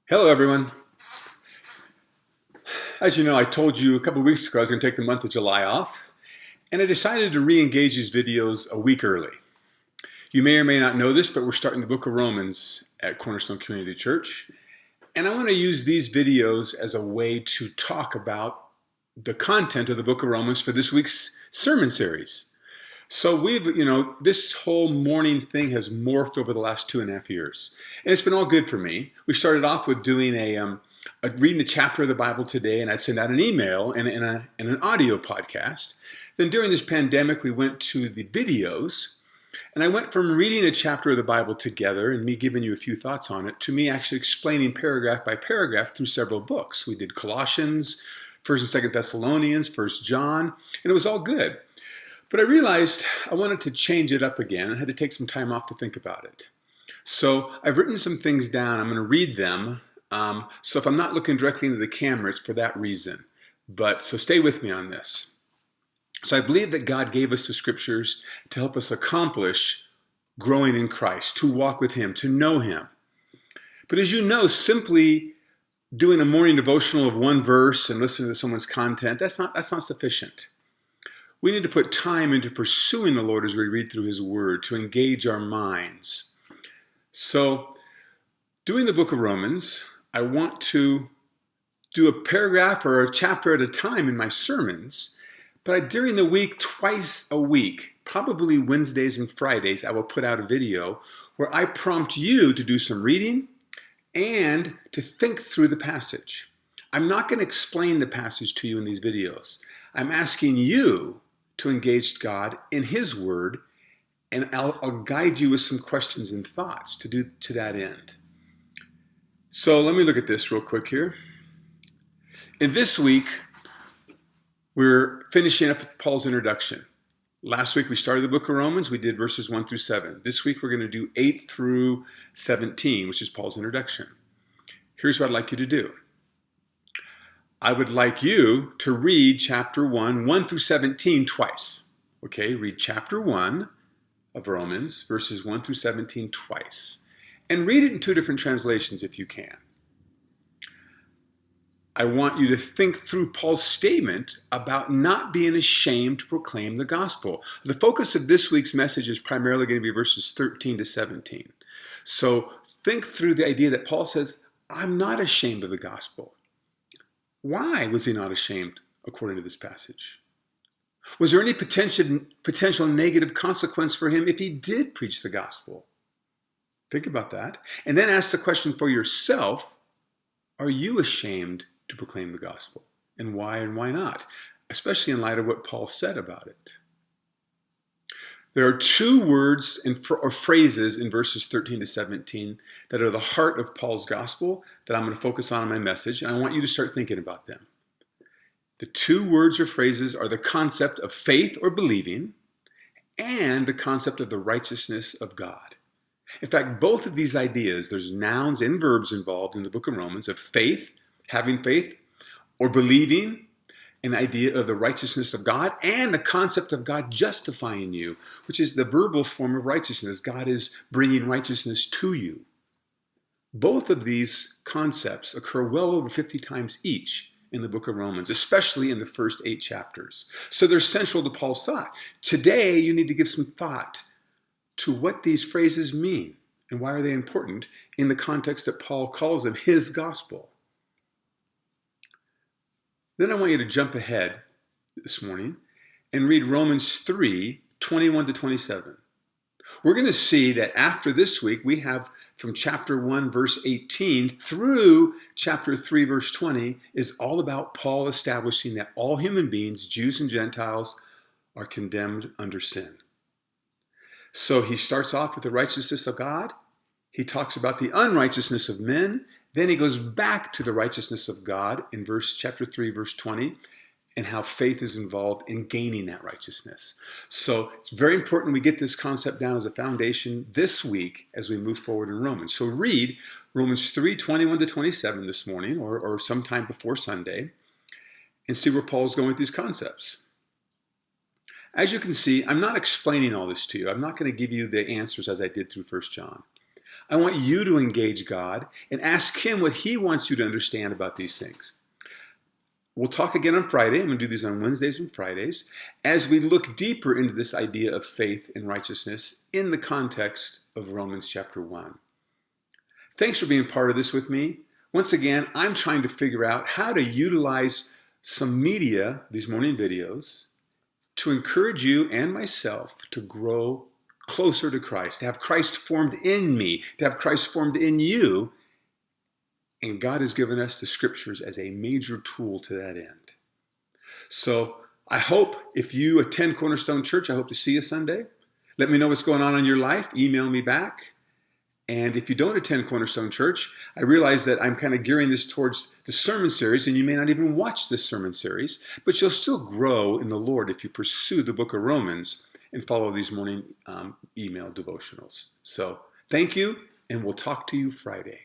Hello, everyone. As you know, I told you a couple of weeks ago I was going to take the month of July off, and I decided to re-engage these videos a week early. You may or may not know this, but we're starting the book of Romans at Cornerstone Community Church, and I want to use these videos as a way to talk about the content of the book of Romans for this week's sermon series. So this whole morning thing has morphed over the last 2.5 years, and it's been all good for me. We started off with doing reading a chapter of the Bible today, and I'd send out an email and an audio podcast. Then during this pandemic, we went to the videos, and I went from reading a chapter of the Bible together and me giving you a few thoughts on it to me actually explaining paragraph by paragraph through several books. We did Colossians, 1st and 2nd Thessalonians, 1st John, and it was all good. But I realized I wanted to change it up again. I had to take some time off to think about it. So I've written some things down. I'm going to read them. So if I'm not looking directly into the camera, it's for that reason. So stay with me on this. So I believe that God gave us the scriptures to help us accomplish growing in Christ, to walk with Him, to know Him. But as you know, simply doing a morning devotional of one verse and listening to someone's content, that's not sufficient. We need to put time into pursuing the Lord as we read through His Word, to engage our minds. So, doing the book of Romans, I want to do a paragraph or a chapter at a time in my sermons, but during the week, twice a week, probably Wednesdays and Fridays, I will put out a video where I prompt you to do some reading and to think through the passage. I'm not going to explain the passage to you in these videos. I'm asking you to engage God in His Word, and I'll guide you with some questions and thoughts to that end. So let me look at this real quick here. In this week, we're finishing up Paul's introduction. Last week we started the book of Romans. We did verses 1 through 7. This week we're going to do 8 through 17, which is Paul's introduction. Here's what I'd like you to do. I would like you to read chapter 1 through 17 twice. Okay, read chapter 1 of Romans, verses 1 through 17 twice. And read it in two different translations if you can. I want you to think through Paul's statement about not being ashamed to proclaim the gospel. The focus of this week's message is primarily going to be verses 13 to 17. So think through the idea that Paul says, I'm not ashamed of the gospel. Why was he not ashamed, according to this passage? Was there any potential negative consequence for him if he did preach the gospel? Think about that. And then ask the question for yourself, are you ashamed to proclaim the gospel? And why not? Especially in light of what Paul said about it. There are two words or phrases in verses 13 to 17 that are the heart of Paul's gospel that I'm going to focus on in my message, and I want you to start thinking about them. The two words or phrases are the concept of faith or believing and the concept of the righteousness of God. In fact, both of these ideas, there's nouns and verbs involved in the book of Romans of faith, having faith, or believing, an idea of the righteousness of God, and the concept of God justifying you, which is the verbal form of righteousness. God is bringing righteousness to you. Both of these concepts occur well over 50 times each in the book of Romans, especially in the first 8 chapters. So they're central to Paul's thought. Today, you need to give some thought to what these phrases mean and why are they important in the context that Paul calls them his gospel. Then I want you to jump ahead this morning and read Romans 3, 21 to 27. We're going to see that after this week, we have from chapter 1, verse 18 through chapter 3, verse 20 is all about Paul establishing that all human beings, Jews and Gentiles, are condemned under sin. So he starts off with the righteousness of God. He talks about the unrighteousness of men. Then he goes back to the righteousness of God in chapter 3, verse 20, and how faith is involved in gaining that righteousness. So it's very important we get this concept down as a foundation this week as we move forward in Romans. So read Romans 3, 21 to 27 this morning or sometime before Sunday and see where Paul's going with these concepts. As you can see, I'm not explaining all this to you. I'm not going to give you the answers as I did through 1 John. I want you to engage God and ask Him what He wants you to understand about these things. We'll talk again on Friday. I'm going to do these on Wednesdays and Fridays as we look deeper into this idea of faith and righteousness in the context of Romans chapter 1. Thanks for being part of this with me. Once again, I'm trying to figure out how to utilize some media, these morning videos, to encourage you and myself to grow closer to Christ, to have Christ formed in me, to have Christ formed in you. And God has given us the scriptures as a major tool to that end. So I hope if you attend Cornerstone Church, I hope to see you Sunday. Let me know what's going on in your life. Email me back. And if you don't attend Cornerstone Church, I realize that I'm kind of gearing this towards the sermon series, and you may not even watch this sermon series, but you'll still grow in the Lord if you pursue the book of Romans and follow these morning email devotionals. So thank you, and we'll talk to you Friday.